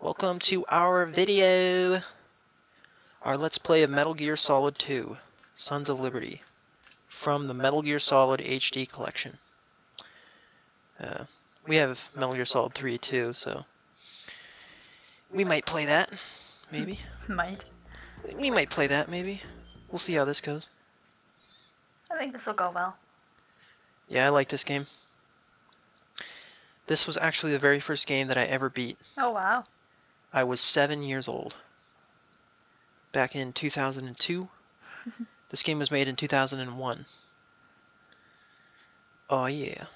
Welcome to our video, our Let's Play of Metal Gear Solid 2, Sons of Liberty, from the Metal Gear Solid HD collection. We have Metal Gear Solid 3 too, so we might play that, maybe. Might. We might play that, maybe. We'll see how this goes. I think this will go well. Yeah, I like this game. This was actually the very first game that I ever beat. Oh wow. I was 7 years old. Back in 2002. This game was made in 2001. Oh yeah.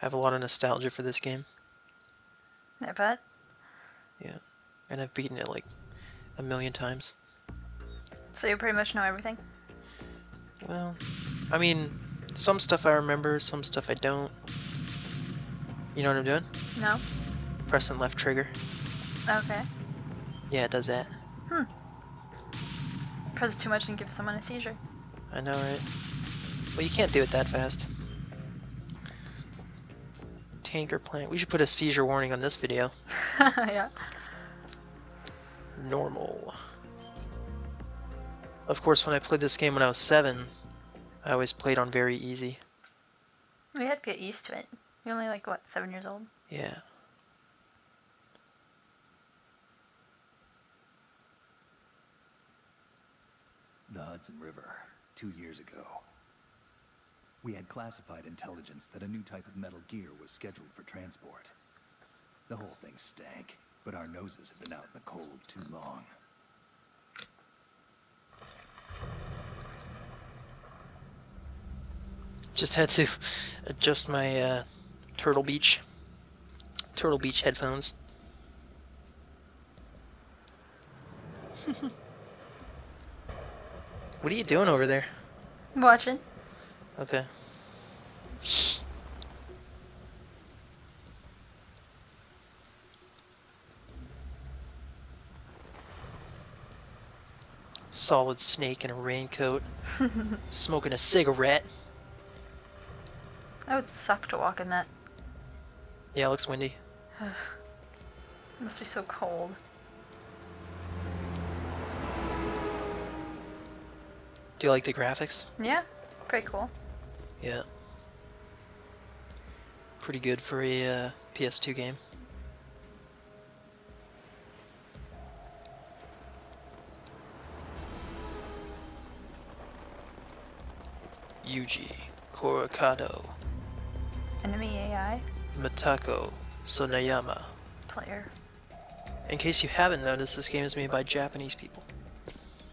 I have a lot of nostalgia for this game. I bet. Yeah. And I've beaten it like a million times. So you pretty much know everything? Well, I mean, some stuff I remember, some stuff I don't. You know what I'm doing? No? Pressing left trigger. Okay. Yeah, it does that. Press too much and give someone a seizure. I know, right? Well, you can't do it that fast. Tanker plant. We should put a seizure warning on this video. Yeah. Normal. Of course, when I played this game when I was 7, I always played on very easy. We had to get used to it. You're only like, what, 7 years old? Yeah. The Hudson River, 2 years ago. We had classified intelligence that a new type of metal gear was scheduled for transport. The whole thing stank, but our noses had been out in the cold too long. Just had to adjust my Turtle Beach headphones. What are you doing over there? Watching. Okay. Solid Snake in a raincoat, smoking a cigarette. That would suck to walk in that. Yeah, it looks windy. It must be so cold. Do you like the graphics? Yeah, pretty cool. Yeah. Pretty good for a PS2 game. Yuji Korakado, Enemy AI Matako Sonayama. player. In case you haven't noticed, this game is made by Japanese people.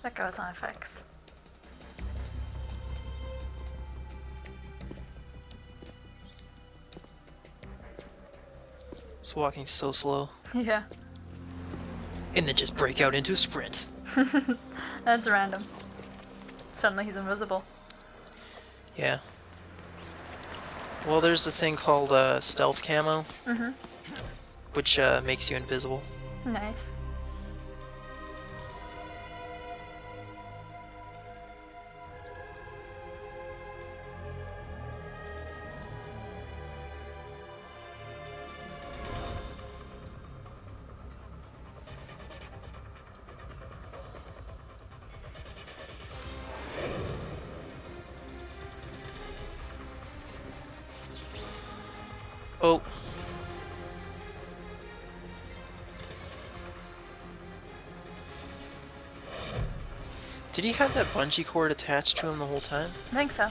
That goes on effects. It's walking so slow. Yeah. And then just break out into a sprint. That's random. Suddenly he's invisible. Yeah. Well, there's a thing called stealth camo, which makes you invisible. Nice. Oh. Did he have that bungee cord attached to him the whole time? I think so.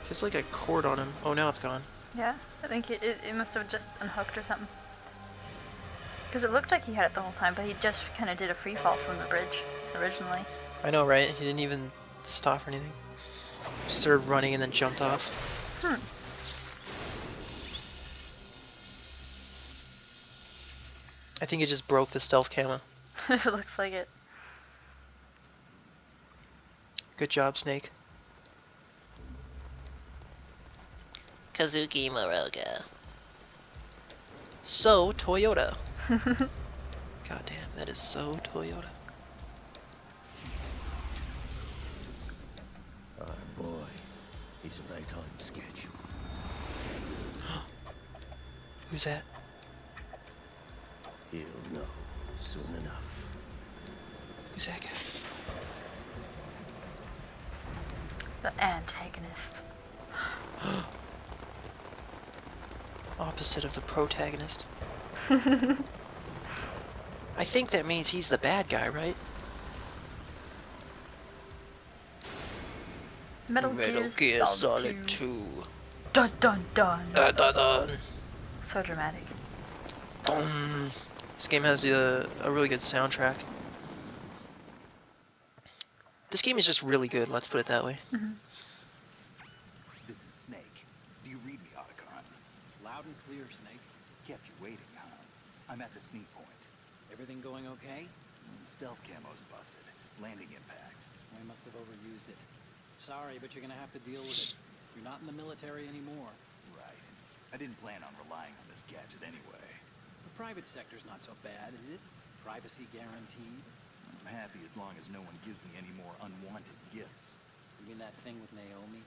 There's like a cord on him. Oh, now it's gone. Yeah, I think it must have just unhooked or something. Because it looked like he had it the whole time, but he just kind of did a free fall from the bridge originally. I know, right? He didn't even stop or anything. Just started running and then jumped off. I think it just broke the stealth camo. It looks like it. Good job, Snake. Kazuki Moroga. So Toyota. Goddamn, that is so Toyota. Boy, he's right on schedule. Who's that? He'll know soon enough. Who's that guy? The antagonist. Opposite of the protagonist. I think that means he's the bad guy, right? Metal Gear Solid 2. 2. Dun dun dun. Dun, dun, dun. So dramatic. Dun. This game has a really good soundtrack. This game is just really good, let's put it that way. This is Snake. Do you read me, Otacon? Loud and clear, Snake. Kept you waiting, huh? I'm at the sneak point. Everything going okay? Stealth camo's busted. Landing impact. We must have overused it. Sorry, but you're gonna have to deal with it. You're not in the military anymore. Right. I didn't plan on relying on this gadget anyway. The private sector's not so bad, is it? Privacy guaranteed? I'm happy as long as no one gives me any more unwanted gifts. You mean that thing with Naomi?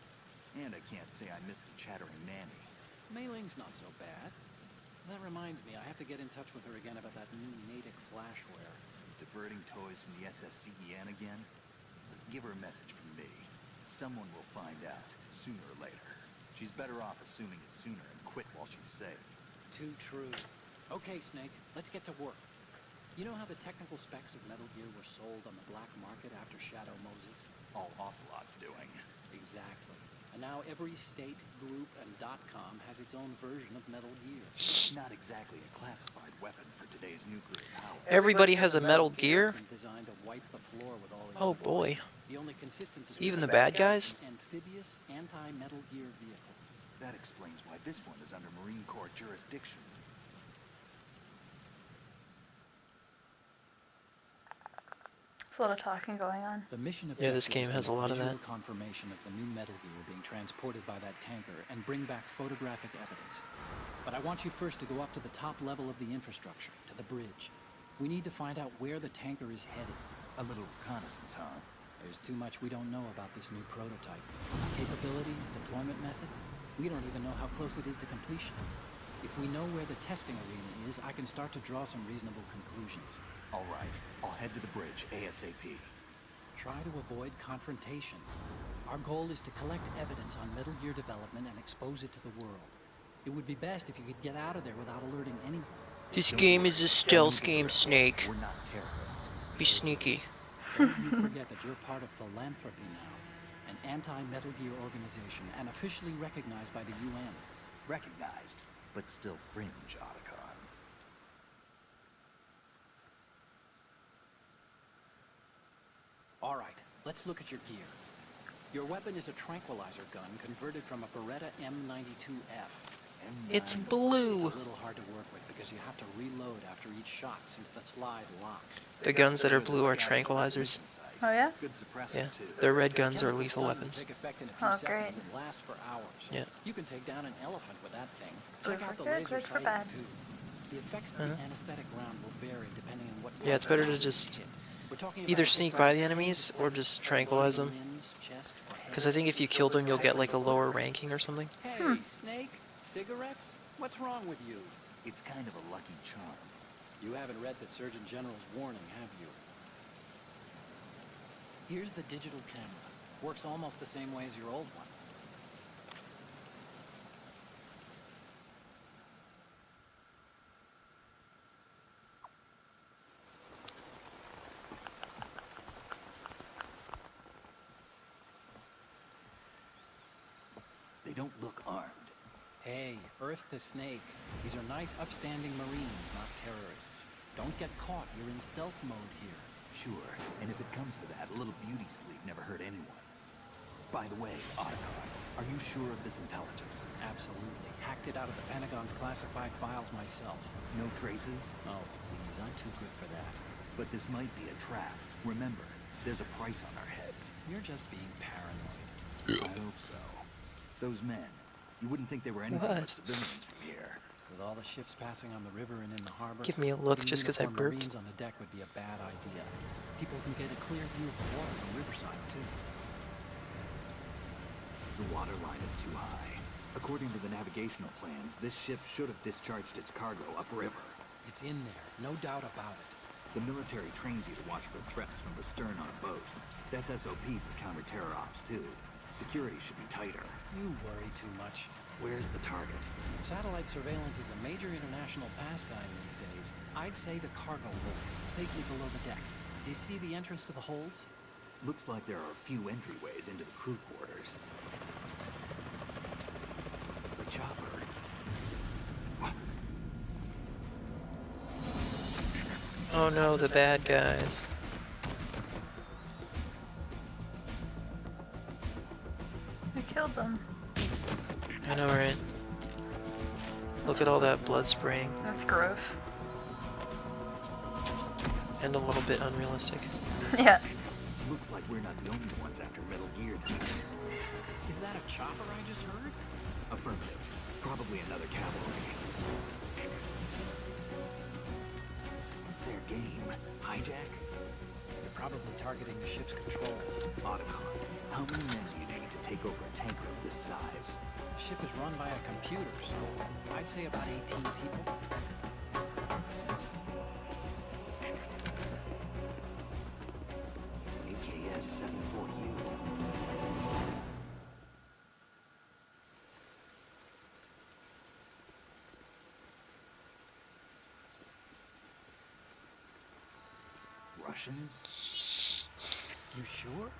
And I can't say I miss the chattering nanny. Mei Ling's not so bad. That reminds me, I have to get in touch with her again about that new Natick flashware. Diverting toys from the SSCEN again? Give her a message from me. Someone will find out, sooner or later. She's better off assuming it sooner and quit while she's safe. Too true. Okay, Snake, let's get to work. You know how the technical specs of Metal Gear were sold on the black market after Shadow Moses? All Ocelot's doing. Exactly. And now every state, group, and .com has its own version of Metal Gear. Not exactly a classified weapon for today's nuclear power. Everybody has a Metal Gear? Designed to wipe the floor with all the Oh boy. The only consistent Even the description bad guys? is an amphibious anti-Metal Gear vehicle. That explains why this one is under Marine Corps jurisdiction. There's a lot of talking going on. The mission Yeah, objective this game is to has a make lot of visual that. confirmation of the new Metal Gear being transported by that tanker and bring back photographic evidence. But I want you first to go up to the top level of the infrastructure, to the bridge. We need to find out where the tanker is headed. A little reconnaissance, huh? There's too much we don't know about this new prototype. Capabilities, deployment method. We don't even know how close it is to completion. If we know where the testing arena is, I can start to draw some reasonable conclusions. All right, I'll head to the bridge ASAP. Try to avoid confrontations. Our goal is to collect evidence on Metal Gear development and expose it to the world. It would be best if you could get out of there without alerting anyone. This game is a stealth game, Snake. We're not terrorists. Be sneaky. Don't you forget that you're part of Philanthropy now, an anti-Metal Gear organization and officially recognized by the UN. Recognized, but still fringe, Otacon. All right, let's look at your gear. Your weapon is a tranquilizer gun converted from a Beretta M92F. It's M9. blue. It's a little hard to work with because you have to reload after each shot since the slide locks. The guns that are blue are tranquilizers. Oh yeah? Good suppressor, Yeah, too. the red guns are Chemical lethal stun will weapons. take effect in a few Oh, seconds great. and last for hours. Yeah. You can take down an elephant with that thing. Good Check out for the good, laser good for sighting bad. too. The effects of the anesthetic round will vary depending on what. Yeah, it's better to just We're talking either about sneak different by the tens to enemies or seven just tranquilize them. limbs, chest, or head. Because I think if you kill them, you'll get like a lower ranking or something. Hey, Snake, cigarettes? What's wrong with you? It's kind of a lucky charm. You haven't read the Surgeon General's warning, have you? Here's the digital camera. Works almost the same way as your old one. They don't look armed. Hey, Earth to Snake. These are nice, upstanding Marines, not terrorists. Don't get caught. You're in stealth mode here. Sure, and if it comes to that, a little beauty sleep never hurt anyone. By the way, Otacon, are you sure of this intelligence? Absolutely. Hacked it out of the Pentagon's classified files myself. No traces? Oh, please, I'm too good for that. But this might be a trap. Remember, there's a price on our heads. You're just being paranoid. I hope so. Those men, you wouldn't think they were anything What? but civilians from here. With all the ships passing on the river and in the harbor, Give me a look putting just 'cause I uniformed burped. Marines on the deck would be a bad idea. People can get a clear view of the water from Riverside, too. The water line is too high. According to the navigational plans, this ship should have discharged its cargo upriver. It's in there, no doubt about it. The military trains you to watch for threats from the stern on a boat. That's SOP for counter-terror ops, too. Security should be tighter. You worry too much. Where's the target? Satellite surveillance is a major international pastime these days. I'd say the cargo holds, safely below the deck. Do you see the entrance to the holds? Looks like there are a few entryways into the crew quarters. The chopper. What? Oh no, the bad guys. We killed them. I know, right? Look at all that blood spraying. That's gross. And a little bit unrealistic. Yeah. Looks like we're not the only ones after Metal Gear tonight. Is that a chopper I just heard? Affirmative. Probably another cavalry. What's their game? Hijack? They're probably targeting the ship's controls. Otacon. How many men do you need to take over a tanker of this size? The ship is run by a computer, so I'd say about 18 people. AKS 74U. Russians? You sure?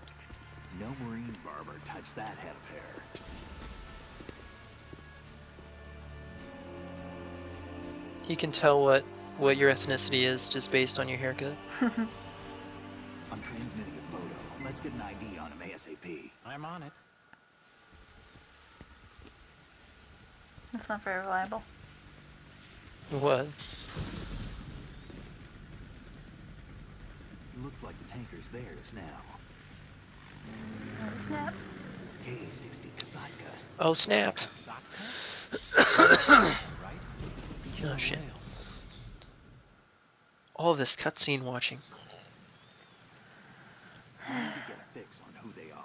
No Marine barber touched that head of hair. You can tell what your ethnicity is just based on your haircut. I'm transmitting a photo. Let's get an ID on him ASAP. I'm on it. That's not very reliable. What? Looks like the tanker's theirs now. Oh, snap. KA-60 Kasatka. Oh snap! Kasatka? Right? Oh shit. All of this cutscene watching. We need to get a fix on who they are.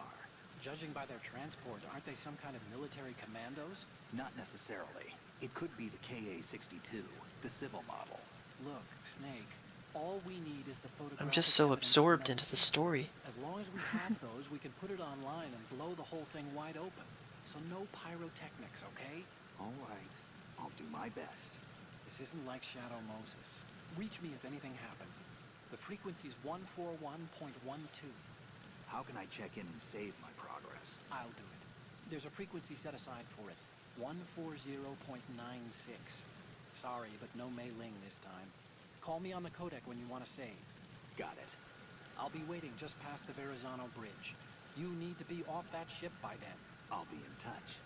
Judging by their transport, aren't they some kind of military commandos? Not necessarily. It could be the KA-62, the civil model. Look, Snake, all we need is the photographic I'm just so evidence absorbed to know- into the story. As long as we have those, we can put it online and blow the whole thing wide open. So no pyrotechnics, okay? All right. I'll do my best. This isn't like Shadow Moses. Reach me if anything happens. The frequency's 141.12. How can I check in and save my progress? I'll do it. There's a frequency set aside for it. 140.96. Sorry, but no Mei Ling this time. Call me on the codec when you want to save. Got it. I'll be waiting just past the Verrazano Bridge. You need to be off that ship by then. I'll be in touch.